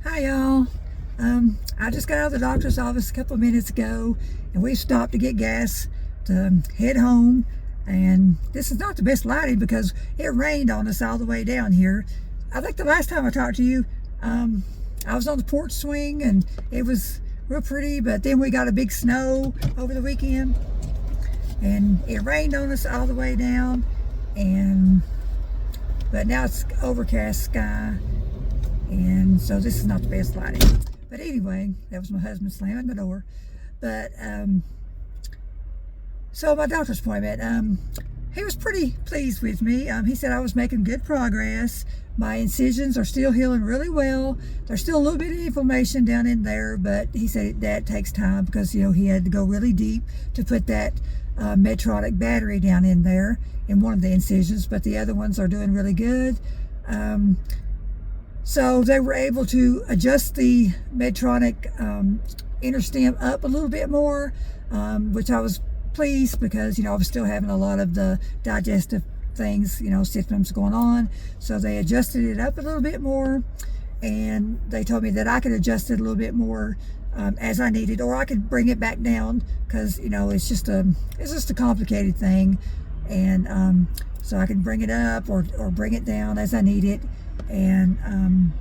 Hi y'all. I just got out of the doctor's office a couple of minutes ago, and we stopped to get gas to head home. And this is not the best lighting because it rained on us all the way down here. I think the last time I talked to you, I was on the porch swing and it was real pretty, but then we got a big snow over the weekend and it rained on us all the way down. But now it's overcast sky, and so this is not the best lighting. But anyway, that was my husband slamming the door. But so my doctor's appointment, he was pretty pleased with me. He said I was making good progress. My incisions are still healing really well. There's still a little bit of inflammation down in there, but he said that takes time because, you know, he had to go really deep to put that Medtronic battery down in there in one of the incisions, but the other ones are doing really good. So they were able to adjust the Medtronic inner stem up a little bit more, which I was pleased because, you know, I was still having a lot of the digestive things, you know, symptoms going on. So they adjusted it up a little bit more, and they told me that I could adjust it a little bit more as I needed, or I could bring it back down because, you know, it's just a complicated thing, and so I can bring it up or bring it down as I need it. And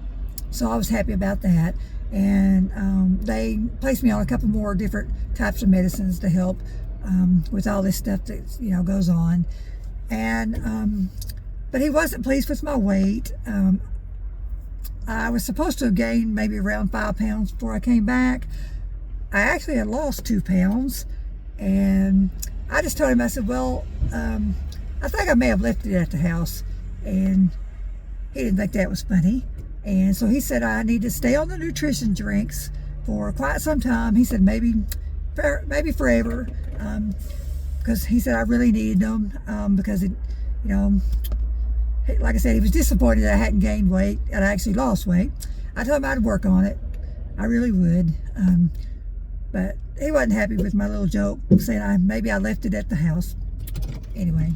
so I was happy about that. And they placed me on a couple more different types of medicines to help with all this stuff that, you know, goes on. And but he wasn't pleased with my weight. I was supposed to have gained maybe around 5 pounds before I came back. I actually had lost 2 pounds, and I just told him, I said, well, I think I may have left it at the house, and he didn't think that was funny. And so he said I need to stay on the nutrition drinks for quite some time. He said maybe forever, because he said I really needed them, because it, you know, like I said, he was disappointed that I hadn't gained weight and I actually lost weight. I told him I'd work on it. I really would. But he wasn't happy with my little joke, saying maybe I left it at the house. Anyway.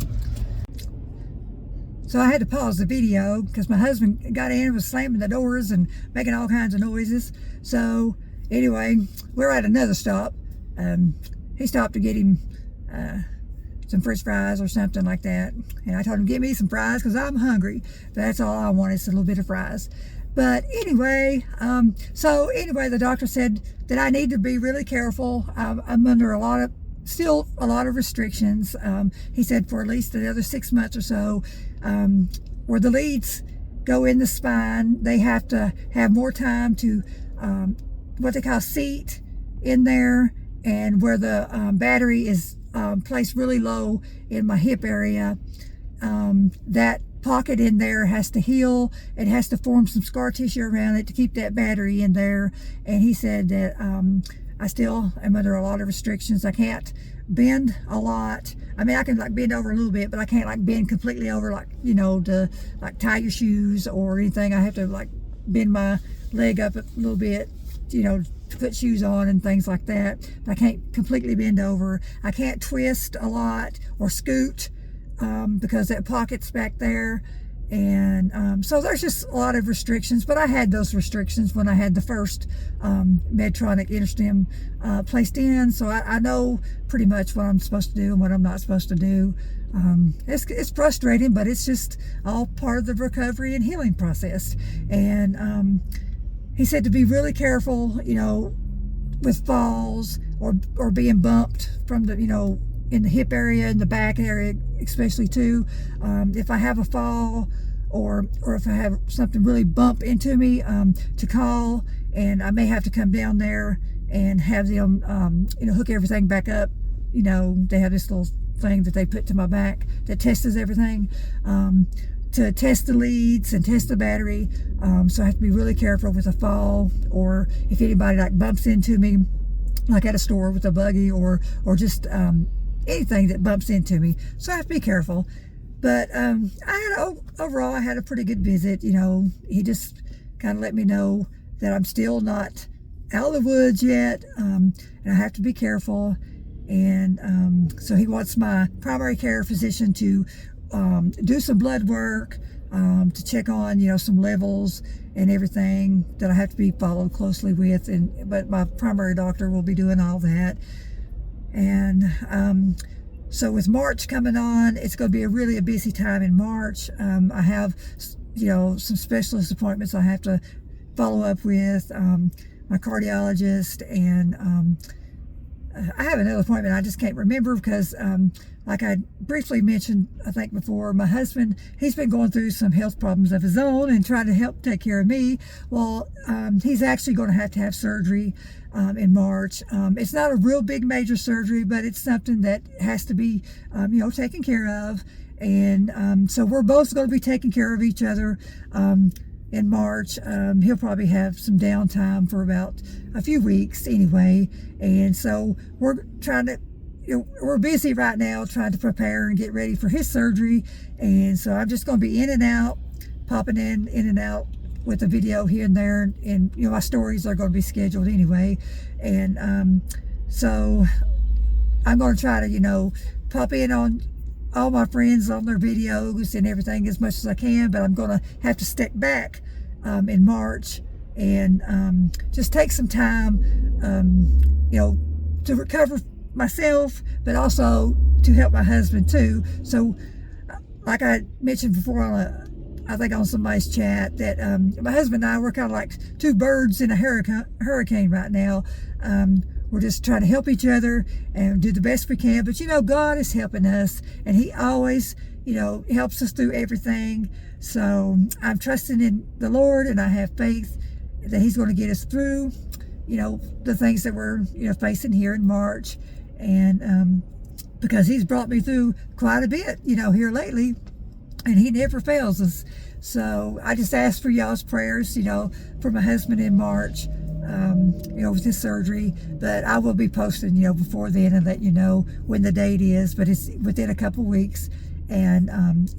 So I had to pause the video because my husband got in and was slamming the doors and making all kinds of noises. So anyway, we're at another stop. He stopped to get him some french fries or something like that. And I told him, get me some fries because I'm hungry. That's all I want is a little bit of fries. But anyway, the doctor said that I need to be really careful. I'm under still a lot of restrictions. He said for at least another 6 months or so, where the leads go in the spine, they have to have more time to what they call seat in there, and where the battery is placed really low in my hip area, that pocket in there has to heal. It has to form some scar tissue around it to keep that battery in there. And he said that I still am under a lot of restrictions. I can't bend a lot. I mean, I can like bend over a little bit, but I can't like bend completely over, like, you know, to like tie your shoes or anything. I have to like bend my leg up a little bit, you know, to put shoes on and things like that. But I can't completely bend over. I can't twist a lot or scoot because that pocket's back there. And so there's just a lot of restrictions, but I had those restrictions when I had the first Medtronic InterStim placed in, so I know pretty much what I'm supposed to do and what I'm not supposed to do. It's frustrating, but it's just all part of the recovery and healing process. And he said to be really careful, you know, with falls or being bumped from the, you know, in the hip area and the back area especially too. If I have a fall or if I have something really bump into me, to call, and I may have to come down there and have them you know, hook everything back up. You know, they have this little thing that they put to my back that tests everything, to test the leads and test the battery. So I have to be really careful with a fall, or if anybody like bumps into me, like at a store with a buggy, or just anything that bumps into me. So I have to be careful. But overall I had a pretty good visit. You know, he just kind of let me know that I'm still not out of the woods yet, and I have to be careful. And so he wants my primary care physician to do some blood work, to check on, some levels and everything that I have to be followed closely with. But my primary doctor will be doing all that. And so with March coming on, it's going to be really a busy time in March. I have, some specialist appointments I have to follow up with, my cardiologist, and I have another appointment I just can't remember because, like I briefly mentioned, I think before, my husband, he's been going through some health problems of his own and trying to help take care of me. Well, he's actually going to have surgery in March. It's not a real big major surgery, but it's something that has to be, taken care of. And so we're both going to be taking care of each other in March. He'll probably have some downtime for about a few weeks anyway. And so we're trying to, we're busy right now trying to prepare and get ready for his surgery. And so I'm just going to be in and out, popping in and out with a video here and there. And my stories are going to be scheduled anyway. And so I'm going to try to, pop in on all my friends on their videos and everything as much as I can, but I'm going to have to step back in March and just take some time, to recover myself, but also to help my husband too. So like I mentioned before I think on somebody's chat, that my husband and I, we're kind of like two birds in a hurricane right now. We're just trying to help each other and do the best we can. But God is helping us, and He always, helps us through everything. So I'm trusting in the Lord, and I have faith that He's going to get us through, the things that we're, facing here in March. And because He's brought me through quite a bit, here lately, and He never fails us. So I just ask for y'all's prayers, for my husband in March. With his surgery, but I will be posting, before then and let you know when the date is, but it's within a couple weeks, and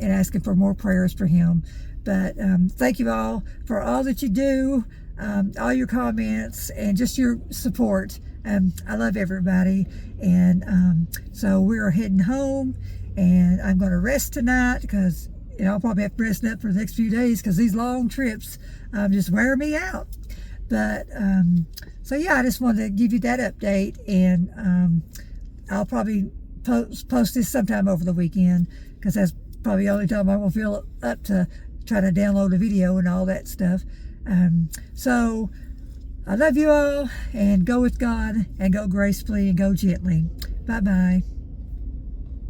asking for more prayers for him. But thank you all for all that you do, all your comments, and just your support. I love everybody, and so we're heading home, and I'm going to rest tonight because I'll probably have to rest up for the next few days because these long trips just wear me out. But so yeah, I just wanted to give you that update, and I'll probably post this sometime over the weekend because that's probably the only time I will feel up to try to download a video and all that stuff. So I love you all, and go with God, and go gracefully, and go gently. Bye bye.